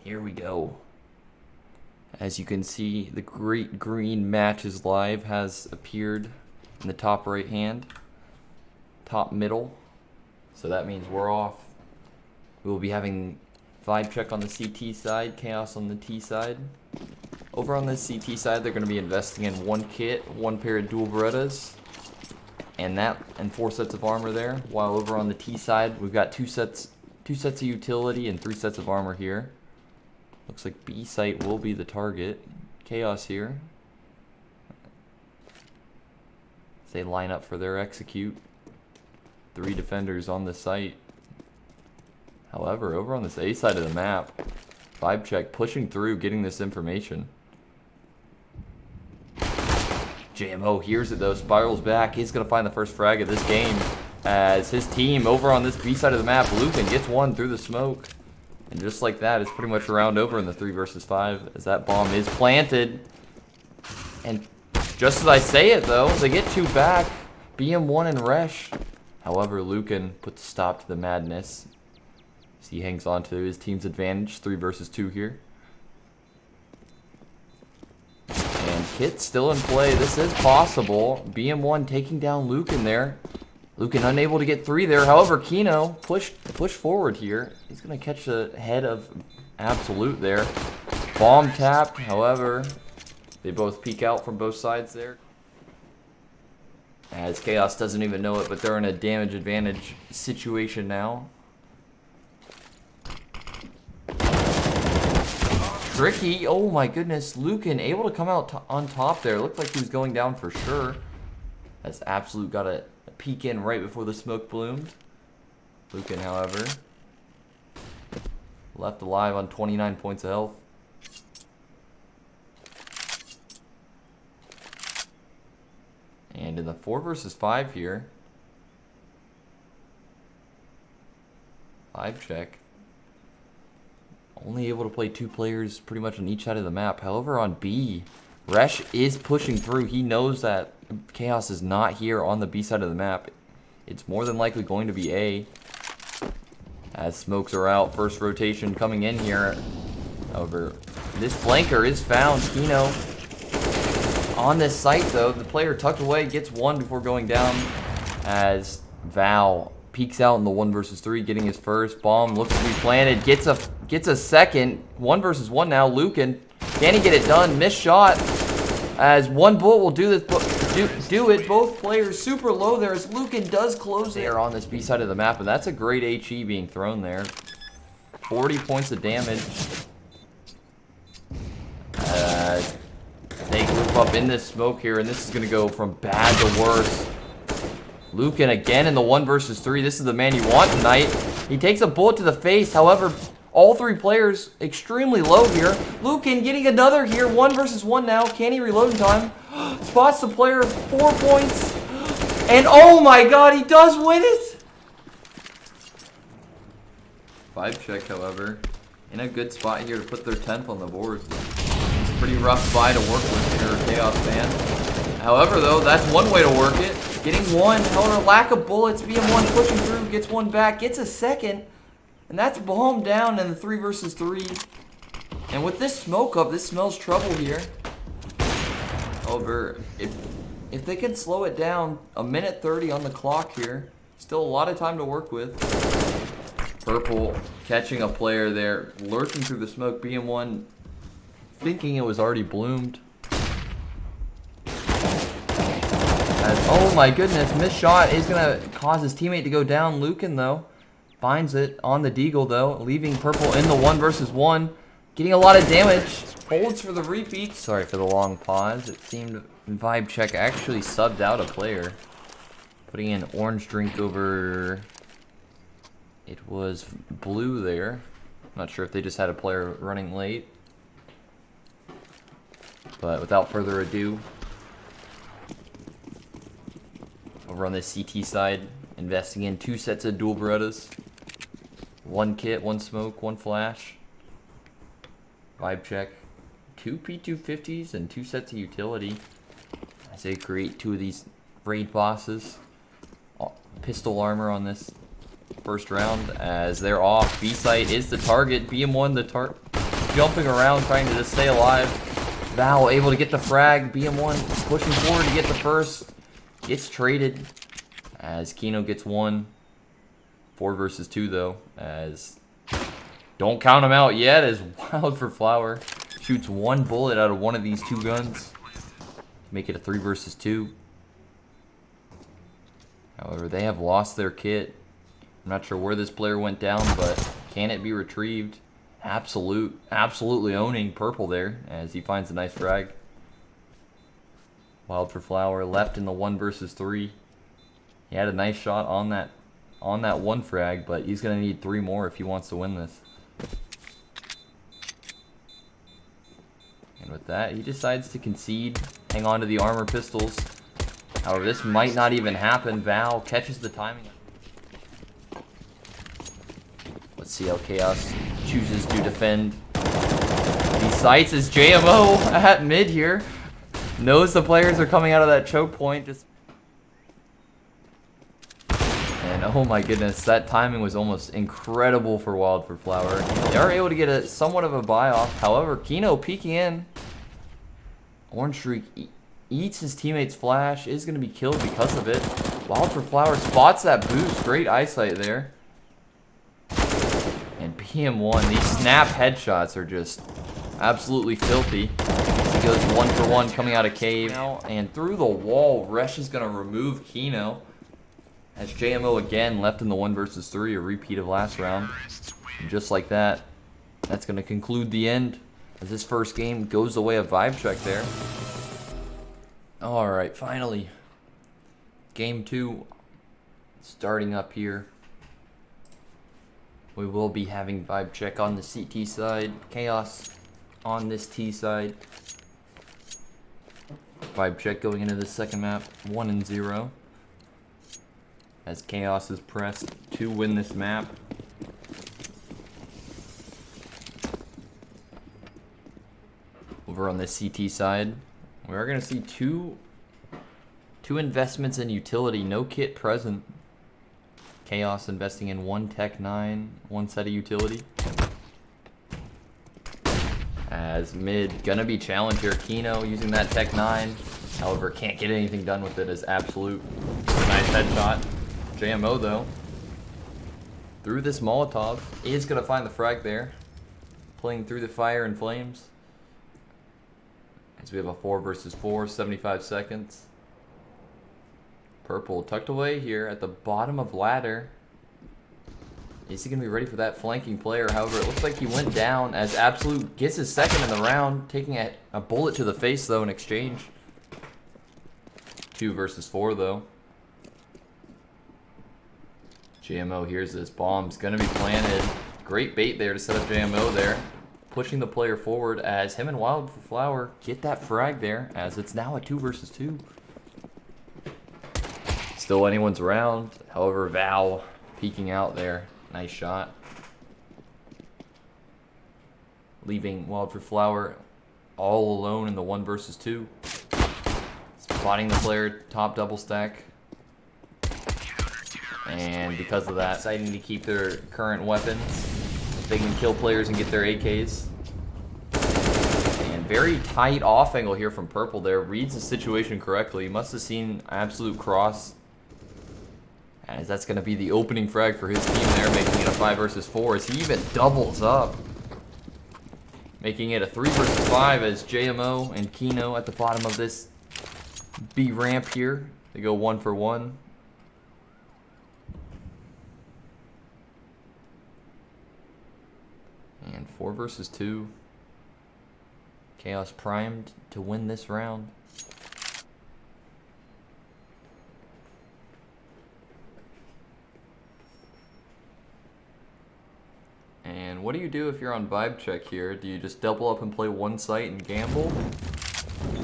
Here we go. As you can see, the great green matches live has appeared in the top right hand, top middle. So that means we're off. We will be having vibe check on the CT side, Chaos on the T side. Over on the CT side, they're going to be investing in one kit, one pair of dual Berettas, and 4 sets of armor there. While over on the T side, we've got two sets of utility and 3 sets of armor here. Looks like B site will be the target. Chaos here. As they line up for their execute. 3 defenders on the site. However, over on this A side of the map, vibe check pushing through, getting this information. JMO hears it though, spirals back. He's going to find the first frag of this game as his team over on this B side of the map, Lucan gets one through the smoke. And just like that, it's pretty much a round over in the 3 versus 5 as that bomb is planted. And just as I say it though, they get 2 back, BM1 and Resh. However, Lucan puts a stop to the madness as he hangs on to his team's advantage, 3 versus 2 here. And Kit's still in play. This is possible. BM1 taking down Lucan there. Lucan unable to get 3 there. However, Kino push forward here. He's going to catch the head of Absolute there. Bomb tapped. However, they both peek out from both sides there. As Chaos doesn't even know it, but they're in a damage advantage situation now. Tricky. Oh my goodness. Lucan able to come out on top there. Looked like he was going down for sure. As Absolute got a peek in right before the smoke bloomed. Lucan, however, left alive on 29 points of health. And in the 4 versus 5 here, vibe check. Only able to play 2 players pretty much on each side of the map. However, on B, Resh is pushing through. He knows that Chaos is not here on the B side of the map. It's more than likely going to be A. As smokes are out, first rotation coming in here. However, this flanker is found. Kino on this site though. The player tucked away gets 1 before going down. As Val peeks out in the 1 versus 3, getting his first bomb. Looks to be planted. Gets a second. 1 versus 1 now. Lucan. Can he get it done? Missed shot. As 1 bullet will do this, do it. Both players super low there as Lucan does close it. They are on this B side of the map, and that's a great HE being thrown there. 40 points of damage. They group up in this smoke here, and this is going to go from bad to worse. Lucan again in the 1 versus 3. This is the man you want tonight. He takes a bullet to the face. However, all 3 players extremely low here. Lucan getting another here. 1 versus 1 now. Can he reload in time? Spots the player. 4 points. And oh my god, he does win it! Vibe check, however, in a good spot here to put their 10th on the board. It's a pretty rough buy to work with here, Chaos fan. However, though, that's one way to work it. Getting 1. However, lack of bullets. BM1 pushing through. Gets 1 back. Gets a second. And that's bomb down in the 3 versus 3. And with this smoke up, this smells trouble here. However, if they can slow it down, 1:30 on the clock here. Still a lot of time to work with. Purple catching a player there, lurking through the smoke. BM1 thinking it was already bloomed. Oh my goodness, missed shot is going to cause his teammate to go down. Lucan, though, finds it on the deagle, though, leaving Purple in the 1 versus 1. Getting a lot of damage. Holds for the repeat. Sorry for the long pause. It seemed vibe check actually subbed out a player. Putting in orange drink over... It was blue there. Not sure if they just had a player running late. But without further ado, over on the CT side, investing in 2 sets of dual Berettas. 1 kit, 1 smoke, 1 flash. Vibe check. 2 P250s and 2 sets of utility. As they create 2 of these raid bosses. Pistol armor on this first round as they're off. B site is the target. BM1 the jumping around trying to just stay alive. Val able to get the frag. BM1 pushing forward to get the first. Gets traded as Kino gets one. 4 versus 2 though, as don't count him out yet as Wild for Flower shoots 1 bullet out of one of these 2 guns. Make it a 3 versus 2. However, they have lost their kit. I'm not sure where this player went down, but can it be retrieved? Absolutely owning Purple there as he finds a nice frag. Wild for Flower left in the 1 versus 3. He had a nice shot on that 1 frag, but he's gonna need 3 more if he wants to win this. And with that, he decides to concede, hang on to the armor pistols. However, this might not even happen. Val catches the timing. Let's see how Kaos chooses to defend. He sights his JMO at mid here. Knows the players are coming out of that choke point. And oh my goodness, that timing was almost incredible for Wild for Flower. They are able to get a somewhat of a buy off. However, Kino peeking in. Orange Streak eats his teammate's flash, is going to be killed because of it. Wild for Flower spots that boost. Great eyesight there. And PM1, these snap headshots are just absolutely filthy. He goes 1 for 1 coming out of cave. And through the wall, Resh is going to remove Kino. As JMO again left in the 1 versus 3, a repeat of last round. And just like that, that's going to conclude the end as this first game goes the way of Vibe Check there. Alright, finally. Game 2 starting up here. We will be having Vibe Check on the CT side, Kaos on this T side. Vibe Check going into the second map, 1-0. As Kaos is pressed to win this map. Over on the CT side, we are going to see two investments in utility, no kit present. Kaos investing in 1 Tech 9, 1 set of utility. As mid, gonna be challenged here. Kino using that Tech 9. However, can't get anything done with it as absolute. Nice headshot. JMO though, through this Molotov, is gonna find the frag there. Playing through the fire and flames. As we have a 4 versus 4, 75 seconds. Purple tucked away here at the bottom of ladder. Is he going to be ready for that flanking player? However, it looks like he went down as Absolute gets his second in the round, taking a bullet to the face though in exchange. 2 versus 4 though. JMO hears this. Bomb's going to be planted. Great bait there to set up JMO there. Pushing the player forward as him and Wild for Flower get that frag there as it's now a 2 versus 2. Still anyone's round. However, Val peeking out there. Nice shot. Leaving Wild for Flower all alone in the 1 versus 2. Spotting the player top double stack. And because of that, deciding to keep their current weapons. They can kill players and get their AKs. And very tight off angle here from Purple there. Reads the situation correctly. He must have seen Absolute cross. As that's going to be the opening frag for his team there, making it a 5 versus 4 as he even doubles up. Making it a 3 versus 5 as JMO and Kino at the bottom of this B ramp here. They go 1 for 1. And 4 versus 2. Kaos primed to win this round. And what do you do if you're on Vibe Check here? Do you just double up and play one site and gamble?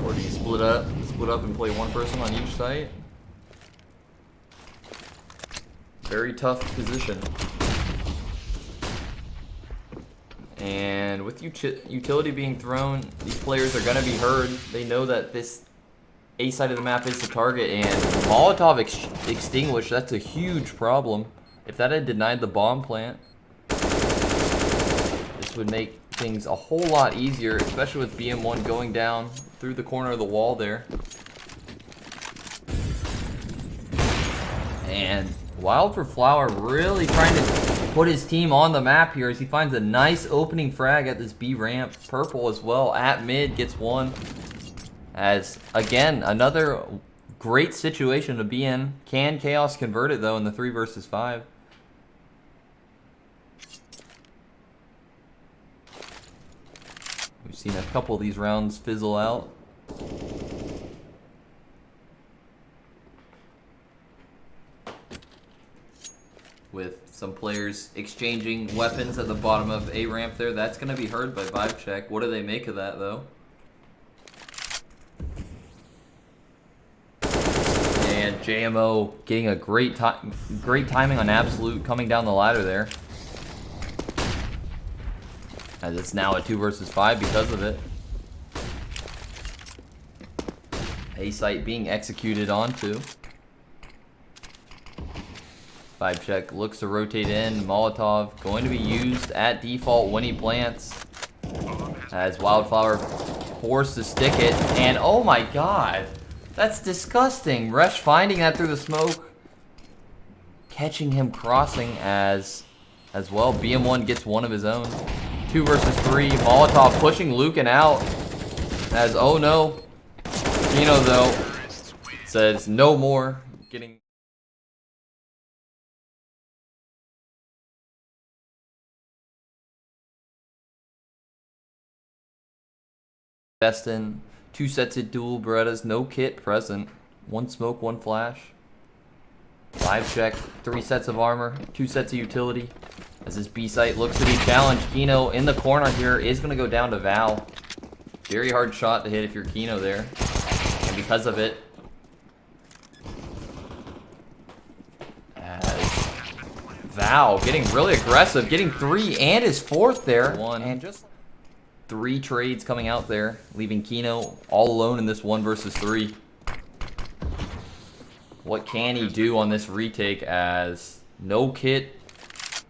Or do you split up and play one person on each site? Very tough position. And with utility being thrown, these players are going to be heard. They know that this A side of the map is the target, and Molotov extinguished. That's a huge problem. If that had denied the bomb plant, this would make things a whole lot easier, especially with BM1 going down through the corner of the wall there. And Wild for Flower really trying to put his team on the map here as he finds a nice opening frag at this B ramp. Purple as well at mid gets one. As, again, another great situation to be in. Can Kaos convert it, though, in the 3 versus 5? We've seen a couple of these rounds fizzle out. With some players exchanging weapons at the bottom of A ramp there. That's going to be heard by Vibe Check. What do they make of that, though? And JMO getting a great timing on Absolute coming down the ladder there. As it's now a 2 versus 5 because of it. A site being executed onto. Vibe Check looks to rotate in. Molotov going to be used at default when he plants. As Wildflower forced to stick it. And oh my god. That's disgusting. Resh finding that through the smoke. Catching him crossing as well. BM1 gets one of his own. 2 versus 3. Molotov pushing Lucan out. As, oh no. Kino, though, says no more. Getting... Destin. 2 sets of dual Berettas. No kit present. 1 smoke, 1 flash. Vibe Check. 3 sets of armor. 2 sets of utility. As this B site looks to be challenged. Kino in the corner here is going to go down to Val. Very hard shot to hit if you're Kino there. And because of it, as Val getting really aggressive, getting 3 and his 4th there. 1 and just 3 trades coming out there, leaving Kino all alone in this 1 versus 3. What can he do on this retake as no kit,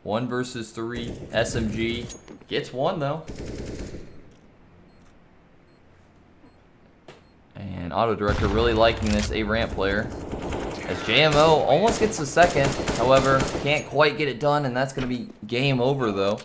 1 versus 3, SMG, gets 1 though. And Auto Director really liking this A ramp player. As JMO almost gets the 2nd, however, can't quite get it done, and that's going to be game over though.